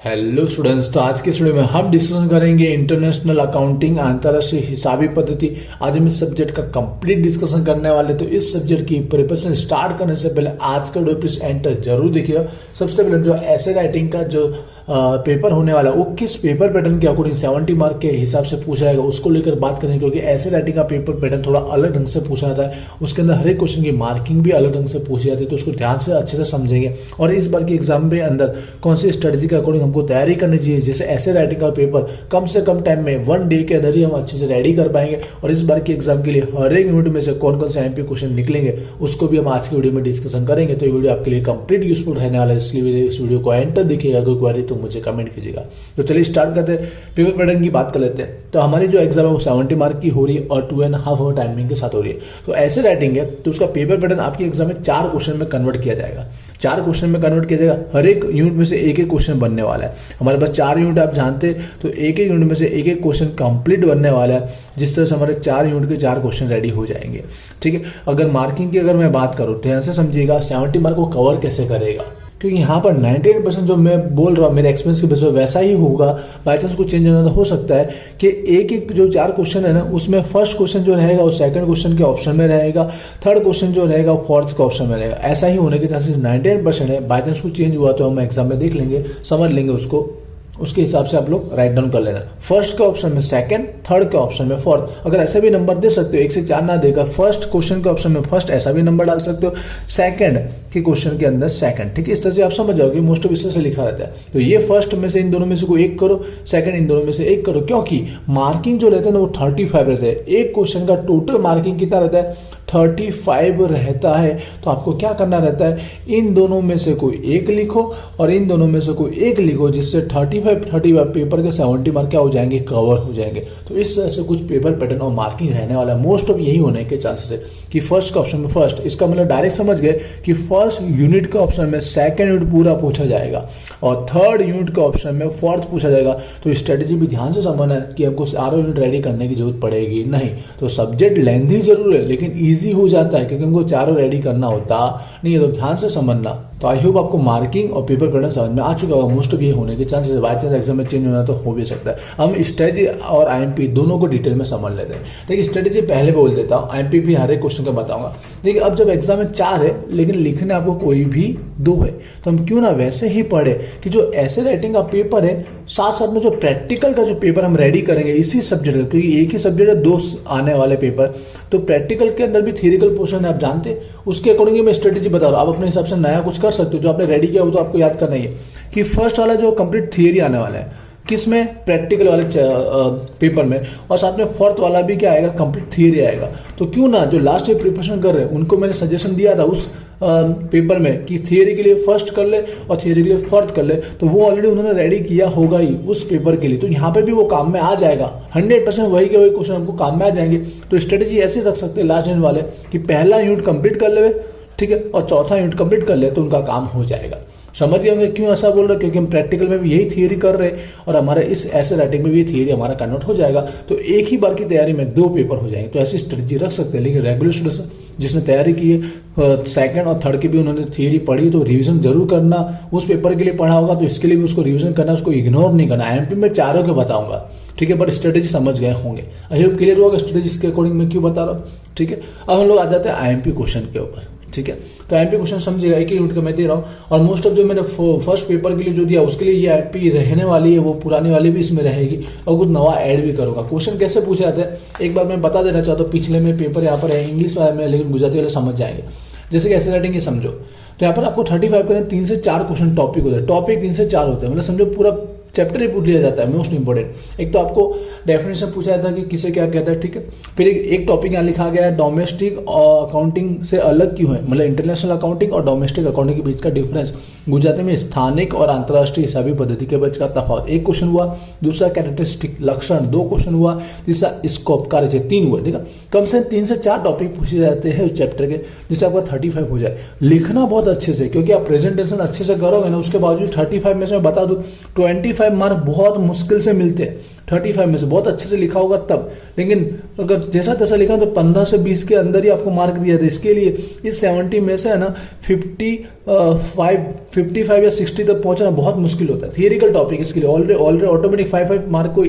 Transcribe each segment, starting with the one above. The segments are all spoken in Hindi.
हेलो स्टूडेंट्स, तो आज के स्टूडियो में हम डिस्कशन करेंगे इंटरनेशनल अकाउंटिंग, अंतर्राष्ट्रीय हिसाबी पद्धति। आज हम इस सब्जेक्ट का कंप्लीट डिस्कशन करने वाले। तो इस सब्जेक्ट की प्रिपरेशन स्टार्ट करने से पहले आज का वीडियो प्लीज एंटर जरूर देखिएगा। सबसे पहले जो ऐसे राइटिंग का जो पेपर होने वाला वो किस पेपर पैटर्न के अकॉर्डिंग 70 मार्क के हिसाब से पूछा जाएगा उसको लेकर बात करेंगे, क्योंकि ऐसे राइटिंग का पेपर पैटर्न थोड़ा अलग ढंग से पूछा जाता है। उसके अंदर हर एक क्वेश्चन की मार्किंग भी अलग ढंग से पूछी जाती है, तो उसको ध्यान से अच्छे से समझेंगे। और इस बार की एग्जाम के अंदर कौन सी स्ट्रेटजी के अकॉर्डिंग हमको तैयारी करनी चाहिए, जैसे ऐसे राइटिंग का पेपर कम से कम टाइम में 1 डे के अंदर ही हम अच्छे से रेडी कर पाएंगे। और इस बार की एग्जाम के लिए हर एक यूनिट में से कौन कौन से एमपी क्वेश्चन निकलेंगे उसको भी हम आज की वीडियो में डिस्कशन करेंगे। तो ये वीडियो आपके लिए कंप्लीट यूजफुल रहने वाला है, इसलिए इस वीडियो को एंड तक देखिएगा। कोई क्वेरी तो मुझे कमेंट कीजिएगा। तो चलिए स्टार्ट करते हैं, पेपर पैटर्न की बात कर लेते हैं। तो हमारी जो एग्जाम है वो 70 मार्क की हो रही है और 2.5 आवर टाइमिंग के साथ हो रही है। तो ऐसे राइटिंग है तो उसका पेपर पैटर्न आपकी एग्जाम में 4 क्वेश्चन में कन्वर्ट किया जाएगा। 4 क्वेश्चन में कन्वर्ट किया जाएगा। हर एक यूनिट में से एक एक क्वेश्चन बनने वाला है। हमारे पास 4 यूनिट आप जानते हैं, तो एक एक यूनिट में से एक एक क्वेश्चन कंप्लीट बनने वाला है, जिस तरह से हमारे 4 यूनिट के 4 क्वेश्चन रेडी हो जाएंगे। ठीक है, अगर मार्किंग की अगर मैं बात करूँ ध्यान से समझिएगा, 70 मार्क को कवर कैसे करेगा, क्योंकि यहाँ पर 98% जो मैं बोल रहा हूँ मेरे एक्सपीरियंस के बेस पर वैसा ही होगा। बाई चांस कुछ चेंज होना तो हो सकता है कि एक एक जो 4 क्वेश्चन है ना, उसमें फर्स्ट क्वेश्चन जो रहेगा वो सेकंड क्वेश्चन के ऑप्शन में रहेगा, थर्ड क्वेश्चन जो रहेगा वो फोर्थ के ऑप्शन में रहेगा। ऐसा ही होने के चांसेस 98% है। बाई चांस कुछ चेंज हुआ तो हम एग्जाम में देख लेंगे, समझ लेंगे उसको, उसके हिसाब से आप लोग राइट डाउन कर लेना। फर्स्ट के ऑप्शन में सेकंड, थर्ड के ऑप्शन में फोर्थ। अगर ऐसे भी नंबर दे सकते हो, 1 से 4 ना देकर फर्स्ट क्वेश्चन के ऑप्शन में फर्स्ट ऐसा भी नंबर डाल सकते हो, सेकंड के क्वेश्चन के अंदर सेकंड। ठीक है, इस तरह से आप समझ जाओगे। मोस्ट ऑफ इस तरह से लिखा रहता है। तो ये फर्स्ट में से इन दोनों में से कोई एक करो, सेकंड इन दोनों में से एक करो, क्योंकि मार्किंग जो रहता है ना वो 35 रहता है। एक क्वेश्चन का टोटल मार्किंग कितना रहता है, 35 रहता है। तो आपको क्या करना रहता है, इन दोनों में से कोई एक लिखो और इन दोनों में से कोई एक लिखो, जिससे 35 पेपर के 70 मार्क क्या हो जाएंगे, कवर हो जाएंगे। तो इस तरह से कुछ पेपर पैटर्न और मार्किंग रहने वाला है। मोस्ट ऑफ यही होने के चांसेस है कि फर्स्ट के ऑप्शन में फर्स्ट, इसका मतलब डायरेक्ट समझ गए कि फर्स्ट यूनिट के ऑप्शन में सेकंड यूनिट पूरा पूछा जाएगा और थर्ड यूनिट के ऑप्शन में फोर्थ पूछा जाएगा। तो स्ट्रेटेजी भी ध्यान से समझना है कि हमको सारे यूनिट रेडी करने की जरूरत पड़ेगी नहीं। तो सब्जेक्ट लेंथी जरूर है लेकिन ईजी हो जाता है, क्योंकि हमको चारों रेडी करना होता नहीं है। तो ध्यान से समझना। तो आई होप आपको मार्किंग और पेपर पैटर्न समझ में आ चुका होगा। मोस्ट ऑफ ये होने के चांसेस, बाई चांस एग्जाम में चेंज होना तो हो भी सकता है। हम स्ट्रेटेजी और आईएमपी दोनों को डिटेल में समझ लेते हैं। देखिए स्ट्रेटेजी पहले बोल देता हूँ, आईएमपी भी हर एक क्वेश्चन का बताऊंगा। देखिए अब जब एग्जाम में 4 है लेकिन लिखने आपको कोई भी 2 है, तो हम क्यों ना वैसे ही पढ़े कि जो ऐसे राइटिंग का पेपर है साथ साथ में जो प्रैक्टिकल का जो पेपर हम रेडी करेंगे इसी सब्जेक्ट का, क्योंकि एक ही सब्जेक्ट है 2 आने वाले पेपर। तो प्रैक्टिकल के अंदर भी थियरिकल पोर्शन है, आप जानते हैं, उसके अकॉर्डिंग मैं स्ट्रेटेजी बता रहा हूँ। आप अपने हिसाब से नया कुछ कर सकते हो। जो आपने रेडी किया वो तो आपको याद करना ही है कि फर्स्ट वाला जो कंप्लीट थियरी आने वाला है किसमें, प्रैक्टिकल वाले पेपर में, और साथ में फोर्थ वाला भी क्या आएगा, कंप्लीट थियरी आएगा। तो क्यों ना जो लास्ट में प्रिपरेशन कर रहे हैं उनको मैंने सजेशन दिया था उस पेपर में कि थियरी के लिए फर्स्ट कर ले और थियरी के लिए फोर्थ कर ले, तो वो ऑलरेडी उन्होंने रेडी किया होगा ही उस पेपर के लिए। तो यहाँ पे भी वो काम में आ जाएगा। 100% वही के वही क्वेश्चन हमको काम में आ जाएंगे। तो स्ट्रेटेजी ऐसे रख सकते हैं लास्ट यूनिट वाले कि पहला यूनिट कंप्लीट कर ले, ठीक है, और चौथा यूनिट कंप्लीट कर ले तो उनका काम हो जाएगा। समझ गए होंगे क्यों ऐसा बोल रहे, क्योंकि हम प्रैक्टिकल में भी यही थियरी कर रहे हैं और हमारे इस ऐसे राइटिंग में भी ये थियरी हमारा कन्वर्ट हो जाएगा। तो एक ही बार की तैयारी में 2 पेपर हो जाएंगे। तो ऐसी स्ट्रेटजी रख सकते हैं। लेकिन रेगुलर स्टूडेंट्स जिसने तैयारी की है सेकंड और थर्ड की भी उन्होंने थियरी पढ़ी, तो रिवीजन जरूर करना। उस पेपर के लिए पढ़ा होगा तो इसके लिए भी उसको रिवीजन करना, उसको इग्नोर नहीं करना। आईएमपी में 4 के बताऊंगा, ठीक है, बट स्ट्रेटेजी समझ गए होंगे। आई होप क्लियर होगा स्ट्रेटेजी के अकॉर्डिंग मैं क्यों बता रहा हूँ। ठीक है, अब हम लोग आ जाते हैं आईएमपी क्वेश्चन के ऊपर। ठीक है, तो आईएमपी क्वेश्चन समझिएगा, एक ही यूनिट का मैं दे रहा हूँ। और मोस्ट ऑफ जो मैंने फर्स्ट पेपर के लिए जो दिया उसके लिए ये आईएमपी रहने वाली है, वो पुरानी वाली भी इसमें रहेगी और कुछ नवा ऐड भी करूंगा। क्वेश्चन कैसे पूछे जाते हैं एक बार मैं बता देना चाहता हूँ। पिछले में पेपर यहाँ पर है इंग्लिश वाले में, लेकिन गुजराती वाले समझ जाएंगे। जैसे कि ऐसे राइटिंग ये समझो, तो यहाँ पर आपको 35 के 3 से 4 क्वेश्चन टॉपिक होते हैं। टॉपिक 3 से 4 होते हैं, मतलब समझो पूरा चैप्टर ही पूछ लिया जाता है। मोस्ट इंपॉर्टेंट एक तो आपको डेफिनेशन पूछा जाता है कि किसे क्या कहता है, ठीक है। फिर एक टॉपिक यहाँ लिखा गया है डोमेस्टिक अकाउंटिंग से अलग क्यों है, मतलब इंटरनेशनल अकाउंटिंग और डोमेस्टिक अकाउंटिंग के बीच का डिफरेंस, गुजराती में स्थानिक और अंतर्राष्ट्रीय हिसाबी पद्धति के बीच का तफावत, एक क्वेश्चन हुआ। दूसरा कैरेक्टरिस्टिक लक्षण, 2 क्वेश्चन हुआ। तीसरा स्कोप कार्य, 3 हुआ। ठीक है, कम से कम 3 से 4 टॉपिक पूछे जाते हैं उस चैप्टर के, जिससे आपका 35 हो जाए। लिखना बहुत अच्छे से, क्योंकि आप प्रेजेंटेशन अच्छे से करोगे ना, उसके बावजूद 35 में से मैं बता दूं 25 35 मार्क बहुत मुश्किल से मिलते हैं, 35 में से बहुत अच्छे से लिखा होगा तब। लेकिन अगर जैसा तैसा लिखा तो 15 से 20 के अंदर ही आपको मार्क दिया था। इसके लिए इस 70 में से है ना 55 या 60 तक पहुंचना बहुत मुश्किल होता है। थियरिकल टॉपिक इसके लिए ऑलरेडी ऑटोमेटिक 5 मार्क को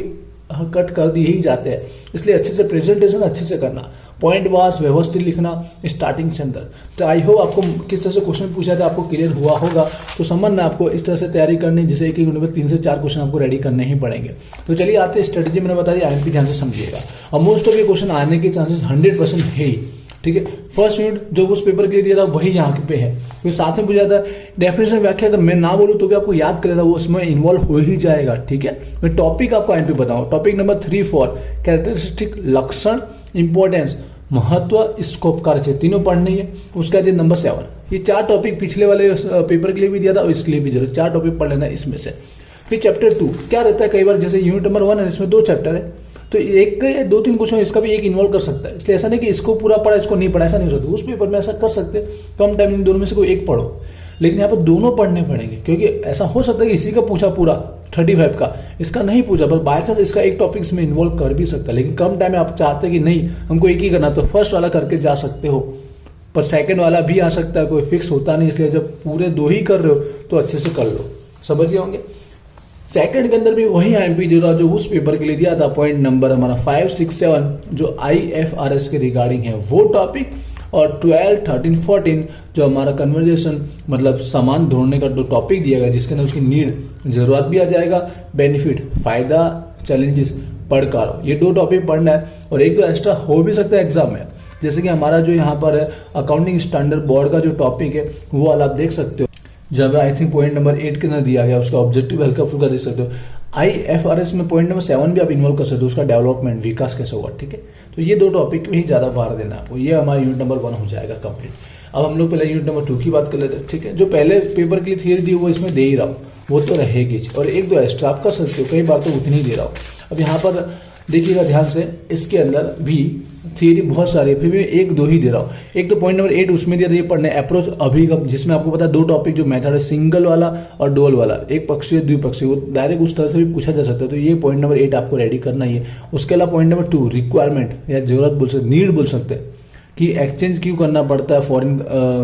कट कर दिए ही जाते हैं। इसलिए अच्छे से प्रेजेंटेशन अच्छे से करना, पॉइंट वाइज व्यवस्थित लिखना स्टार्टिंग से अंदर। तो आई होप आपको किस तरह से क्वेश्चन पूछा था आपको क्लियर हुआ होगा। तो समझना आपको इस तरह से तैयारी करनी, जैसे एक यूनिट में 3 से 4 क्वेश्चन आपको रेडी करने ही पड़ेंगे। तो चलिए आते हैं स्ट्रेटेजी, मैंने बता दिया, आईएमपी ध्यान से समझिएगा। और मोस्ट ऑफ ये क्वेश्चन आने के चांसेस 100% है ही, ठीक है। फर्स्ट यूनिट जो उस पेपर के लिए दिया था वही यहाँ पे है, तो साथ में पूछा था डेफिनेशन व्याख्या, तो मैं ना बोलूँ तो भी आपको याद कर लेना, वो उसमें इन्वॉल्व हो ही जाएगा, ठीक है। मैं टॉपिक आपको आईएमपी बताऊँ। टॉपिक नंबर 3, 4 कैरेक्टरिस्टिक, लक्षण, इंपॉर्टेंस, महत्व, स्कोप, कार्य, तीनों पढ़नी है। उसके बाद नंबर 7, ये 4 टॉपिक पिछले वाले पेपर के लिए भी दिया था और इसके लिए भी दिया था। 4 टॉपिक पढ़ लेना इसमें से। फिर चैप्टर 2 क्या रहता है, कई बार जैसे यूनिट नंबर 1 है, इसमें 2 चैप्टर है, तो एक या 2-3 क्वेश्चन इसका भी एक इन्वॉल्व कर सकता है। इसलिए ऐसा नहीं कि इसको पूरा पढ़ा इसको नहीं पढ़ा, ऐसा नहीं हो सकता। उस पेपर में ऐसा कर सकते, कम टाइम इन दोनों में से कोई एक पढ़ो, लेकिन यहाँ पर दोनों पढ़ने पड़ेंगे, क्योंकि ऐसा हो सकता है कि इसी का पूछा पूरा 35 का, इसका नहीं पूछा, पर बाय चांस इसका एक टॉपिक इसमें इन्वॉल्व कर भी सकता है। लेकिन कम टाइम में आप चाहते हैं कि नहीं हमको एक ही करना, तो फर्स्ट वाला करके जा सकते हो, पर सेकंड वाला भी आ सकता है, कोई फिक्स होता नहीं। इसलिए जब पूरे 2 ही कर रहे हो तो अच्छे से कर लो, समझ गए होंगे। सेकंड के अंदर भी वही आईएमपी दे रहा जो उस पेपर के लिए दिया था। पॉइंट नंबर हमारा 5, 6, 7 जो IFRS के रिगार्डिंग है वो टॉपिक, और 12, 13, 14 जो हमारा कन्वर्जेशन मतलब सामान ढूंढने का जो टॉपिक दिया गया, जिसके अंदर उसकी नीड जरूरत भी आ जाएगा, बेनिफिट फायदा, चैलेंजेस, पढ़कर, ये 2 टॉपिक पढ़ना है। और एक 2 एक्स्ट्रा हो भी सकता है एग्जाम में, जैसे कि हमारा जो यहाँ पर है अकाउंटिंग स्टैंडर्ड बोर्ड का जो टॉपिक है वो वाला आप देख सकते हो, जब आई थिंक पॉइंट नंबर 8 के अंदर दिया गया, उसका ऑब्जेक्टिव हल्का फुल्का देख सकते हो। IFRS में पॉइंट नंबर 7 भी आप इन्वॉल्व कर सकते हो, उसका डेवलपमेंट, विकास कैसे होगा, ठीक है। तो ये 2 टॉपिक में ही ज्यादा भार देना है आपको। ये हमारा यूनिट नंबर 1 हो जाएगा कंप्लीट। अब हम लोग पहले यूनिट नंबर 2 की बात कर लेते हैं, ठीक है। जो पहले पेपर के लिए थियरी दी वो इसमें दे ही रहा हूँ, वो तो रहेगी, और 1-2 एक्स्ट्रा आप कर सकते हो, कई बार तो उतनी ही दे रहा हूँ। अब यहाँ पर देखिएगा ध्यान से, इसके अंदर भी थियरी बहुत सारी है, फिर भी 1-2 ही दे रहा हूँ। एक तो पॉइंट नंबर 8 उसमें दिया था, ये पढ़ने अप्रोच अभिगम, जिसमें आपको पता है 2 टॉपिक जो मेथड है, सिंगल वाला और डुअल वाला, एक पक्षीय द्विपक्षीय, वो डायरेक्ट उस तरह से भी पूछा जा सकता है। तो ये पॉइंट नंबर 8 आपको रेडी करना ही है। उसके अलावा पॉइंट नंबर 2 रिक्वायरमेंट या जरूरत बोल सकते, नीड बोल सकते हैं, कि एक्सचेंज क्यों करना पड़ता है, फॉरेन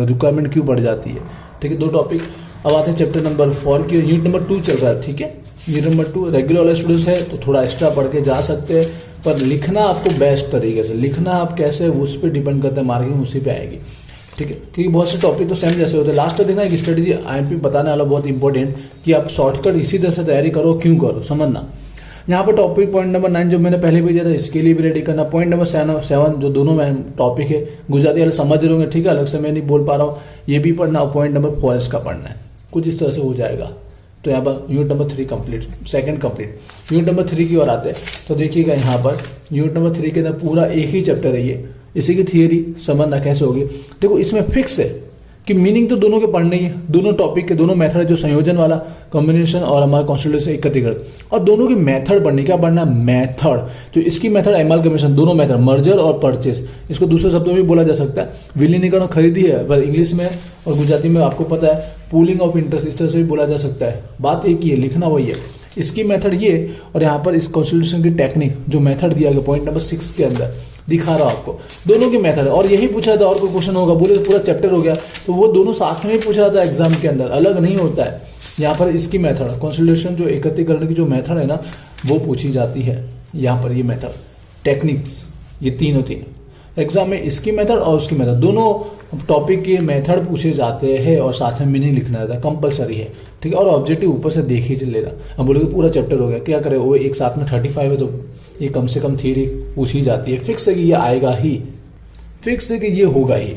रिक्वायरमेंट क्यों बढ़ जाती है, ठीक है। 2 टॉपिक। अब आते हैं चैप्टर नंबर 4 की, यूनिट नंबर 2 चल रहा है, ठीक है। यूनिट नंबर 2 रेगुलर वाले स्टूडेंट्स है तो थोड़ा एक्स्ट्रा पढ़ के जा सकते हैं, पर लिखना आपको बेस्ट तरीके से लिखना, आप कैसे उस पर डिपेंड करते हैं, मार्किंग उसी पे आएगी, ठीक है। क्योंकि बहुत से टॉपिक तो सेम जैसे होते हैं। लास्ट देखना एक स्ट्रेटेजी आईएमपी बताने वाला बहुत इंपॉर्टेंट, कि आप शॉर्टकट इसी तरह से तैयारी करो, क्यों करो, समझना। यहाँ पर टॉपिक पॉइंट नंबर 9 जो मैंने पहले भी दिया था, इसके लिए भी रेडी करना। पॉइंट नंबर 7 जो दोनों में टॉपिक है, गुजराती वाले समझ रहे होंगे, ठीक है, अलग से मैं नहीं बोल पा रहा हूँ, ये भी पढ़ना। और पॉइंट नंबर 4 इसका पढ़ना है, कुछ इस तरह से हो जाएगा। तो यहाँ per unit number 3 complete, second complete. Unit number 3 की ओर आते हैं, तो देखिएगा यहाँ पर यूनिट नंबर 3 के अंदर पूरा एक ही चैप्टर है ये, इसी की थियरी समझना कैसे होगी। देखो इसमें फिक्स है कि मीनिंग तो दोनों के पढ़ने ही है, दोनों टॉपिक के दोनों मेथड है, जो संयोजन वाला, कॉम्बिनेशन और हमारा कॉन्सोलिडेशन एकत्रीकरण, और दोनों की मेथड पढ़नी। क्या पढ़ना? मेथड। तो इसकी मेथड एमालगमेशन, दोनों मेथड, मर्जर और परचेस, इसको दूसरे शब्दों में बोला जा सकता है। विलीनीकरण खरीदी है, पर इंग्लिश में और गुजराती में आपको पता है पूलिंग ऑफ इंटरेस्ट, इस तरह से भी बोला जा सकता है। बात एक ही है, लिखना वही है। इसकी मेथड ये, और यहाँ पर इस कॉन्सोलिडेशन की टेक्निक जो मेथड दिया गया पॉइंट नंबर 6 के अंदर दिखा रहा हूं आपको, दोनों के मेथड है। और यही पूछा था, और कोई क्वेश्चन होगा बोले तो पूरा चैप्टर हो गया, तो वो दोनों साथ में ही पूछा था एग्जाम के अंदर, अलग नहीं होता है। यहाँ पर इसकी मेथड कंसोलिडेशन जो एकत्रीकरण की जो मेथड है ना, वो पूछी जाती है। यहाँ पर ये मेथड टेक्निक्स, ये तीनों एग्जाम में इसकी मेथड और उसकी मेथड, दोनों टॉपिक के मेथड पूछे जाते हैं, और साथ में मीनिंग लिखना रहता है, कंपलसरी है, ठीक है। और ऑब्जेक्टिव ऊपर से देख ही चलेगा। अब बोलोगे पूरा चैप्टर हो गया, क्या करे, वो एक साथ में 35 है, तो ये कम से कम थियरी पूछी जाती है। फिक्स है कि ये आएगा ही, फिक्स है कि ये होगा ही।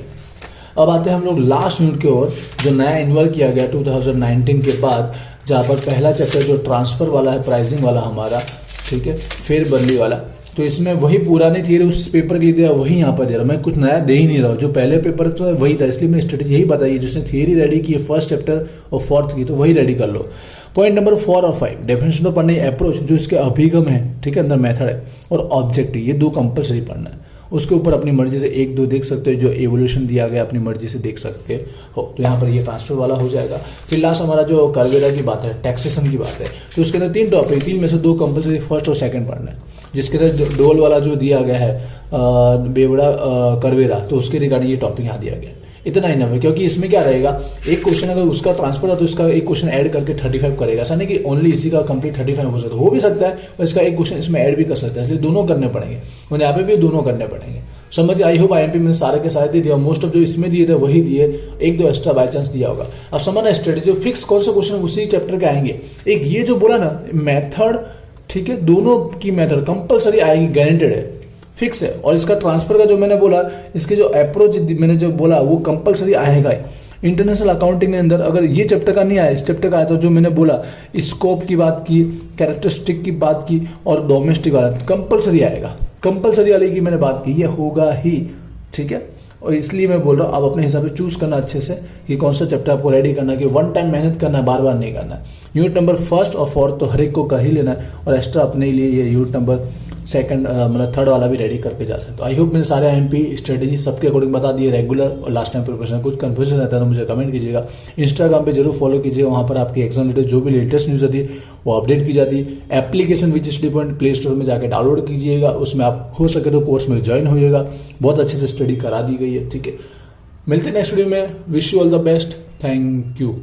अब आते हैं हम लोग लास्ट यूनिट की ओर, जो नया इन्वॉल्व किया गया 2019 के बाद, जहाँ पर पहला चैप्टर जो ट्रांसफर वाला है, प्राइसिंग वाला हमारा, ठीक है, फेर बदली वाला। तो इसमें वही पुरानी थियरी उस पेपर के लिए दिया, वही यहाँ पर दे रहा हूँ, मैं कुछ नया दे ही नहीं रहा हूँ। जो पहले पेपर था वही था, इसलिए मैं स्ट्रेटेजी यही बताइए, जिसने थियरी रेडी की है फर्स्ट चैप्टर और 4th की, तो वही रेडी कर लो। पॉइंट नंबर 4 और 5 डेफिनेशन तो पढ़ना है, अप्रोच जो इसके अभिगम है, ठीक है, अंदर मेथड है, और ऑब्जेक्टिव, ये 2 कंपलसरी पढ़ना है। उसके ऊपर अपनी मर्जी से 1-2 देख सकते हो, जो एवोल्यूशन दिया गया अपनी मर्जी से देख सकते हो। तो यहाँ पर ये ट्रांसफर वाला हो जाएगा। फिर लास्ट हमारा जो कर्वेरा की बात है, टैक्सेशन की बात है, तो उसके अंदर 3 टॉपिक, 3 में से 2 कंपलसरी फर्स्ट और सेकंड पढ़ना है। जिसके अंदर डोल वाला जो दिया गया है बेवड़ा कर्वेरा, तो उसके रिगार्डिंग ये टॉपिक यहाँ दिया गया है। इतना ही ना है, क्योंकि इसमें क्या रहेगा, एक क्वेश्चन अगर उसका ट्रांसफर है तो इसका एक क्वेश्चन ऐड करके 35 करेगा। ऐसा नहीं कि ओनली इसी का कंप्लीट 35 हो सकता है, हो भी सकता है, और इसका एक क्वेश्चन इसमें ऐड भी कर सकता है, इसलिए दोनों करने पड़ेंगे। और यहाँ पे भी दोनों करने पड़ेंगे। समझिए, आई होप IMP मैंने सारे के सारे दे दिया, मोस्ट ऑफ जो इसमें दिए थे वही दिए, 1-2 एक्स्ट्रा बाई चांस दिया होगा। अब समझना स्ट्रेटेजी फिक्स कौन से क्वेश्चन उसी चैप्टर के आएंगे। एक ये जो बोला ना मेथड, ठीक है, दोनों की मेथड कंपलसरी आएगी, गारंटेड है, फिक्स है। और इसका ट्रांसफर का जो मैंने बोला, इसके जो अप्रोच मैंने जो बोला वो कंपलसरी आएगा। इंटरनेशनल अकाउंटिंग के अंदर अगर ये चैप्टर का नहीं आया, इस चैप्टर का आया, तो जो मैंने बोला स्कोप की बात की, कैरेक्टरिस्टिक की बात की और डोमेस्टिक वाला कंपलसरी आएगा। कंपलसरी वाले की मैंने बात की, ये होगा ही, ठीक है। और इसलिए मैं बोल रहा हूँ आप अपने हिसाब से चूज करना अच्छे से कि कौन सा चैप्टर आपको रेडी करना है, कि 1 टाइम मेहनत करना है, बार बार नहीं करना है। यूनिट नंबर 1 और 4 तो हर एक को कर ही लेना है, और एक्स्ट्रा अपने लिए ये यूनिट नंबर 2 मतलब 3 वाला भी रेडी करके जा सकते हो। आई होप मैंने सारे IMP स्ट्रेटेजी सबके अकॉर्डिंग बता दिए, रेगुलर और लास्ट टाइम प्रिपरेशन। कुछ कंफ्यूजन रहता है तो मुझे कमेंट कीजिएगा। इंस्टाग्राम पे जरूर फॉलो कीजिएगा, वहाँ पर आपकी एग्जाम रिलेटेड जो भी लेटेस्ट न्यूज़ आती है वो अपडेट की जाती है। एप्लीकेशन विच स्टडी पॉइंट प्ले स्टोर में जाकर डाउनलोड कीजिएगा, उसमें आप हो सके तो कोर्स में ज्वाइन होइएगा। बहुत अच्छे से स्टडी करा दी गई है, ठीक है। मिलते हैं नेक्स्ट वीडियो में। Wish you all the best, thank you.